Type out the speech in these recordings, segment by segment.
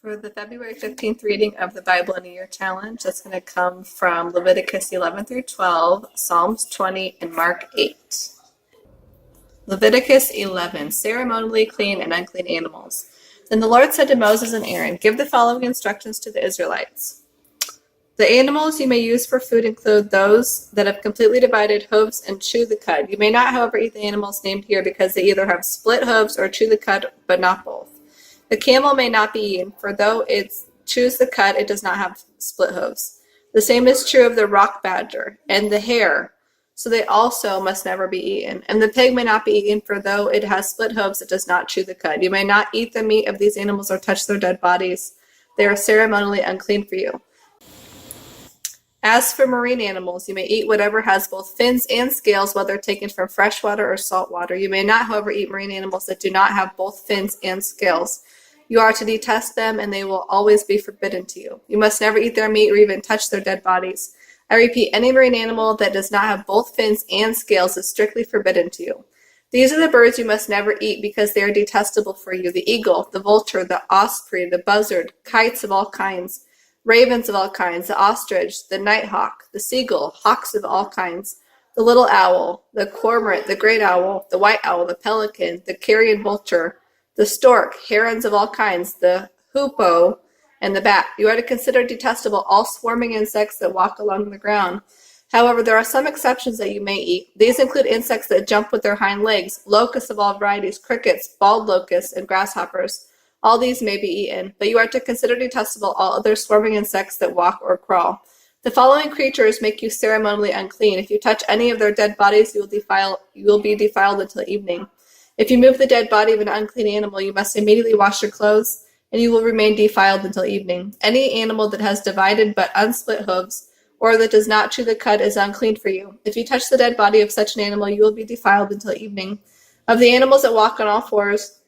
For the February 15th reading of the Bible in a Year Challenge, that's going to come from Leviticus 11 through 12, Psalms 20, and Mark 8. Leviticus 11, ceremonially clean and unclean animals. Then the Lord said to Moses and Aaron, give the following instructions to the Israelites. The animals you may use for food include those that have completely divided hooves and chew the cud. You may not, however, eat the animals named here because they either have split hooves or chew the cud, but not both. The camel may not be eaten, for though it chews the cud, it does not have split hooves. The same is true of the rock badger and the hare, so they also must never be eaten. And the pig may not be eaten, for though it has split hooves, it does not chew the cud. You may not eat the meat of these animals or touch their dead bodies. They are ceremonially unclean for you. As for marine animals, you may eat whatever has both fins and scales, whether taken from fresh water or salt water. You may not, however, eat marine animals that do not have both fins and scales. You are to detest them, and they will always be forbidden to you. You must never eat their meat or even touch their dead bodies. I repeat, any marine animal that does not have both fins and scales is strictly forbidden to you. These are the birds you must never eat because they are detestable for you: the eagle, the vulture, the osprey, the buzzard, kites of all kinds, ravens of all kinds, the ostrich, the nighthawk, the seagull, hawks of all kinds, the little owl, the cormorant, the great owl, the white owl, the pelican, the carrion vulture, the stork, herons of all kinds, the hoopoe, and the bat. You are to consider detestable all swarming insects that walk along the ground. However, there are some exceptions that you may eat. These include insects that jump with their hind legs, locusts of all varieties, crickets, bald locusts, and grasshoppers. All these may be eaten, but you are to consider detestable all other swarming insects that walk or crawl. The following creatures make you ceremonially unclean. If you touch any of their dead bodies, you will be defiled until evening. If you move the dead body of an unclean animal, you must immediately wash your clothes, and you will remain defiled until evening. Any animal that has divided but unsplit hooves, or that does not chew the cud, is unclean for you. If you touch the dead body of such an animal, you will be defiled until evening. Of the animals that walk on all fours,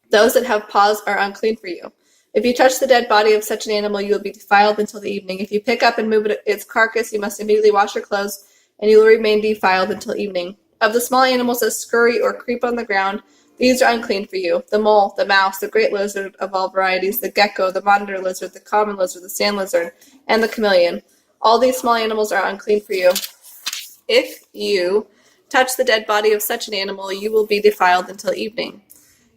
those that have paws are unclean for you. If you touch the dead body of such an animal, you will be defiled until the evening. If you pick up and move its carcass, you must immediately wash your clothes, and you will remain defiled until evening. Of the small animals that scurry or creep on the ground, these are unclean for you: the mole, the mouse, the great lizard of all varieties, the gecko, the monitor lizard, the common lizard, the sand lizard, and the chameleon. All these small animals are unclean for you. If you touch the dead body of such an animal, you will be defiled until evening.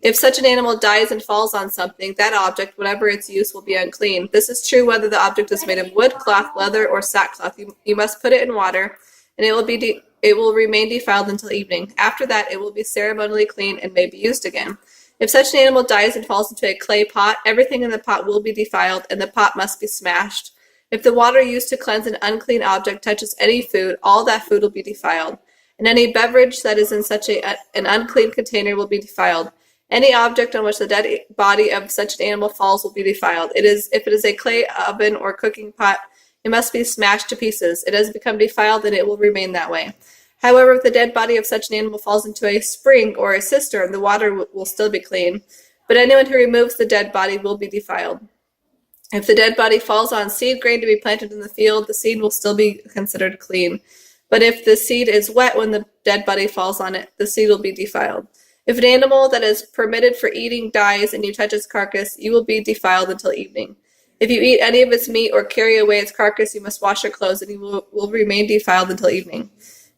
If such an animal dies and falls on something, that object, whatever its use, will be unclean. This is true whether the object is made of wood, cloth, leather, or sackcloth. You must put it in water, and it will remain defiled until evening. After that, it will be ceremonially clean and may be used again. If such an animal dies and falls into a clay pot, everything in the pot will be defiled, and the pot must be smashed. If the water used to cleanse an unclean object touches any food, all that food will be defiled, and any beverage that is in such an unclean container will be defiled. Any object on which the dead body of such an animal falls will be defiled. If it is a clay oven or cooking pot, it must be smashed to pieces. It has become defiled, and it will remain that way. However, if the dead body of such an animal falls into a spring or a cistern, the water will still be clean, but anyone who removes the dead body will be defiled. If the dead body falls on seed grain to be planted in the field, the seed will still be considered clean. But if the seed is wet when the dead body falls on it, the seed will be defiled. If an animal that is permitted for eating dies and you touch its carcass, you will be defiled until evening. If you eat any of its meat or carry away its carcass, you must wash your clothes, and you will remain defiled until evening.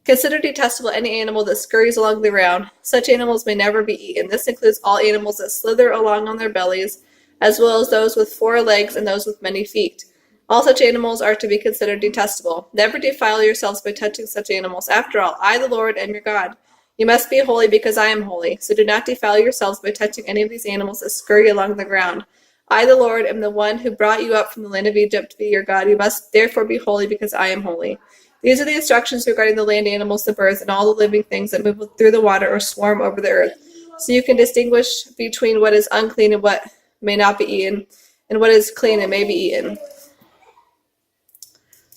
Consider detestable any animal that scurries along the ground. Such animals may never be eaten. This includes all animals that slither along on their bellies, as well as those with 4 legs and those with many feet. All such animals are to be considered detestable. Never defile yourselves by touching such animals. After all, I, the Lord, am your God. You must be holy because I am holy. So do not defile yourselves by touching any of these animals that scurry along the ground. I, the Lord, am the one who brought you up from the land of Egypt to be your God. You must therefore be holy because I am holy. These are the instructions regarding the land animals, the birds, and all the living things that move through the water or swarm over the earth, so you can distinguish between what is unclean and what may not be eaten, and what is clean and may be eaten.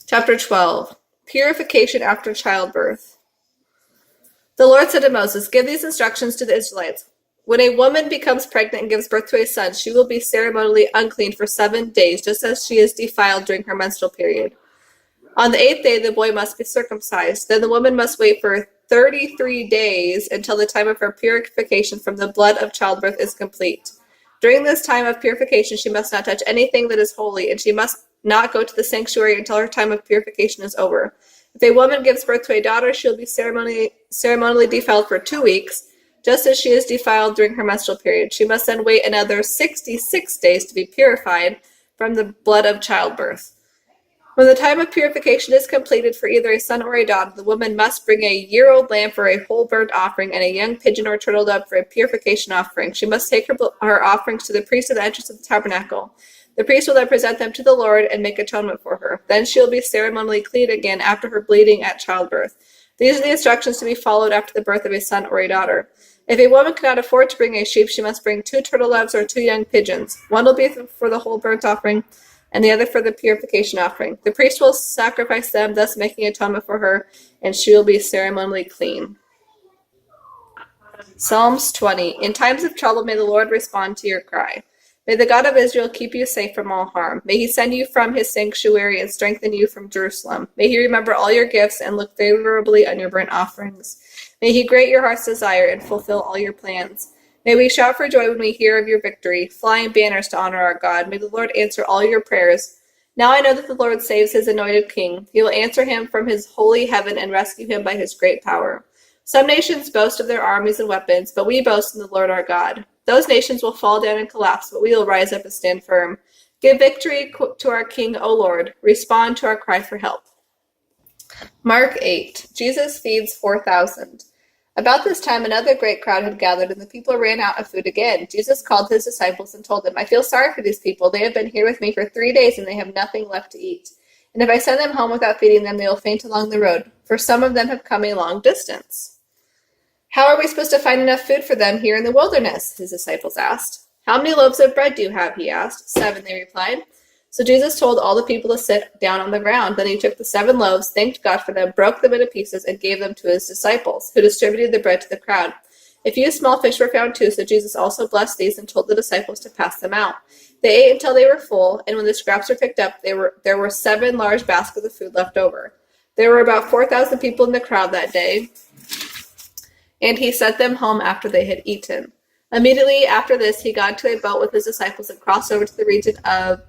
Chapter 12. Purification after childbirth. The Lord said to Moses, give these instructions to the Israelites. When a woman becomes pregnant and gives birth to a son, she will be ceremonially unclean for 7 days, just as she is defiled during her menstrual period. On the 8th day, the boy must be circumcised. Then the woman must wait for 33 days until the time of her purification from the blood of childbirth is complete. During this time of purification, she must not touch anything that is holy, and she must not go to the sanctuary until her time of purification is over. If a woman gives birth to a daughter, she will be ceremonially defiled for 2 weeks, just as she is defiled during her menstrual period. She must then wait another 66 days to be purified from the blood of childbirth. When the time of purification is completed for either a son or a daughter, the woman must bring a year-old lamb for a whole burnt offering and a young pigeon or turtle dove for a purification offering. She must take her offerings to the priest at the entrance of the tabernacle. The priest will then present them to the Lord and make atonement for her. Then she will be ceremonially clean again after her bleeding at childbirth. These are the instructions to be followed after the birth of a son or a daughter. If a woman cannot afford to bring a sheep, she must bring 2 turtle doves or 2 young pigeons. One will be for the whole burnt offering, and the other for the purification offering. The priest will sacrifice them, thus making atonement for her, and she will be ceremonially clean. Psalms 20. In times of trouble, may the Lord respond to your cry. May the God of Israel keep you safe from all harm. May he send you from his sanctuary and strengthen you from Jerusalem. May he remember all your gifts and look favorably on your burnt offerings. May he grant your heart's desire and fulfill all your plans. May we shout for joy when we hear of your victory, flying banners to honor our God. May the Lord answer all your prayers. Now I know that the Lord saves his anointed king. He will answer him from his holy heaven and rescue him by his great power. Some nations boast of their armies and weapons, but we boast in the Lord our God. Those nations will fall down and collapse, but we will rise up and stand firm. Give victory to our King, O Lord. Respond to our cry for help. Mark 8. Jesus feeds 4,000. About this time, another great crowd had gathered, and the people ran out of food again. Jesus called his disciples and told them, I feel sorry for these people. They have been here with me for 3 days, and they have nothing left to eat. And if I send them home without feeding them, they will faint along the road, for some of them have come a long distance. How are we supposed to find enough food for them here in the wilderness? His disciples asked. How many loaves of bread do you have? He asked. 7, they replied. So Jesus told all the people to sit down on the ground. Then he took the 7 loaves, thanked God for them, broke them into pieces, and gave them to his disciples, who distributed the bread to the crowd. A few small fish were found too, so Jesus also blessed these and told the disciples to pass them out. They ate until they were full, and when the scraps were picked up, there were 7 large baskets of food left over. There were about 4,000 people in the crowd that day, and he sent them home after they had eaten. Immediately after this, he got into a boat with his disciples and crossed over to the region of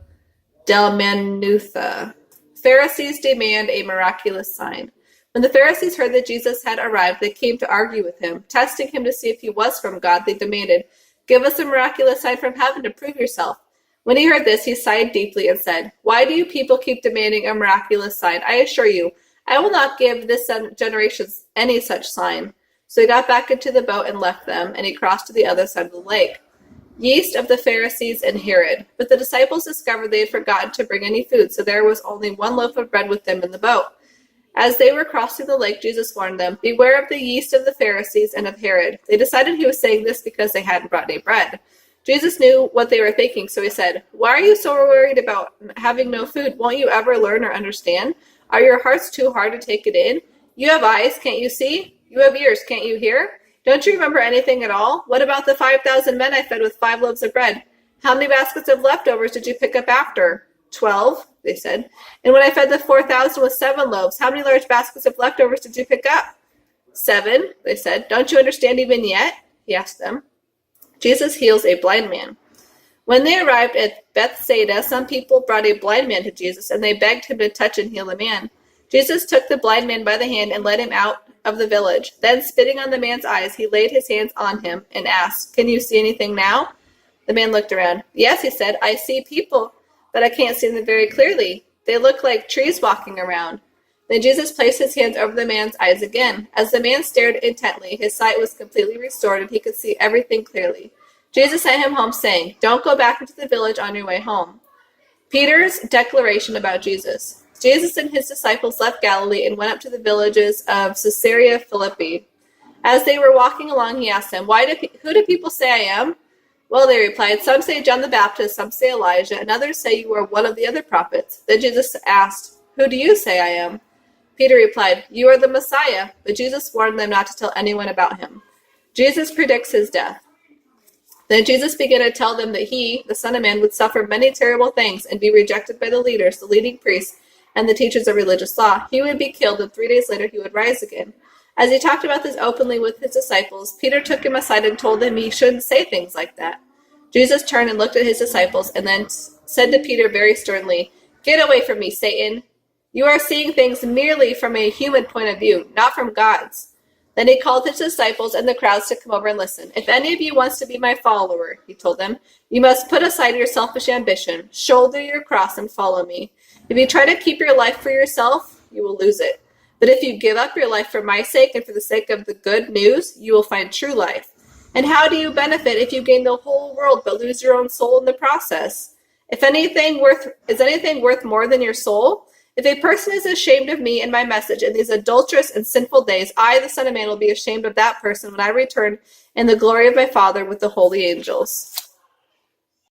Dalmanutha. Pharisees demand a miraculous sign. When the Pharisees heard that Jesus had arrived, they came to argue with him. Testing him to see if he was from God, they demanded, Give us a miraculous sign from heaven to prove yourself. When he heard this, he sighed deeply and said, Why do you people keep demanding a miraculous sign? I assure you, I will not give this generation any such sign. So he got back into the boat and left them, and he crossed to the other side of the lake. Yeast of the Pharisees and Herod. But the disciples discovered they had forgotten to bring any food, so there was only 1 loaf of bread with them in the boat. As they were crossing the lake, Jesus warned them, Beware of the yeast of the Pharisees and of Herod. They decided he was saying this because they hadn't brought any bread. Jesus knew what they were thinking, so he said, Why are you so worried about having no food? Won't you ever learn or understand? Are your hearts too hard to take it in? You have eyes, can't you see? You have ears, can't you hear? Don't you remember anything at all? What about the 5,000 men I fed with 5 loaves of bread? How many baskets of leftovers did you pick up after? 12, they said. And when I fed the 4,000 with 7 loaves, how many large baskets of leftovers did you pick up? 7, they said. Don't you understand even yet? He asked them. Jesus heals a blind man. When they arrived at Bethsaida, some people brought a blind man to Jesus, and they begged him to touch and heal the man. Jesus took the blind man by the hand and led him out of the village. Then, spitting on the man's eyes, he laid his hands on him and asked, Can you see anything now? The man looked around. Yes, he said, I see people, but I can't see them very clearly. They look like trees walking around. Then Jesus placed his hands over the man's eyes again. As the man stared intently, his sight was completely restored and he could see everything clearly. Jesus sent him home, saying, Don't go back into the village on your way home. Peter's declaration about Jesus. Jesus and his disciples left Galilee and went up to the villages of Caesarea Philippi. As they were walking along, he asked them, Who do people say I am? Well, they replied, Some say John the Baptist, some say Elijah, and others say you are one of the other prophets. Then Jesus asked, Who do you say I am? Peter replied, You are the Messiah. But Jesus warned them not to tell anyone about him. Jesus predicts his death. Then Jesus began to tell them that he, the Son of Man, would suffer many terrible things and be rejected by the leaders, the leading priests, and the teachers of religious law. He would be killed, and 3 days later he would rise again. As he talked about this openly with his disciples, Peter took him aside and told him he shouldn't say things like that. Jesus turned and looked at his disciples and then said to Peter very sternly, "Get away from me, Satan. You are seeing things merely from a human point of view, not from God's." Then he called his disciples and the crowds to come over and listen. "If any of you wants to be my follower," he told them, "you must put aside your selfish ambition, shoulder your cross, and follow me. If you try to keep your life for yourself, you will lose it. But if you give up your life for my sake and for the sake of the good news, you will find true life. And how do you benefit if you gain the whole world but lose your own soul in the process? Is anything worth more than your soul? If a person is ashamed of me and my message in these adulterous and sinful days, I, the Son of Man, will be ashamed of that person when I return in the glory of my Father with the holy angels."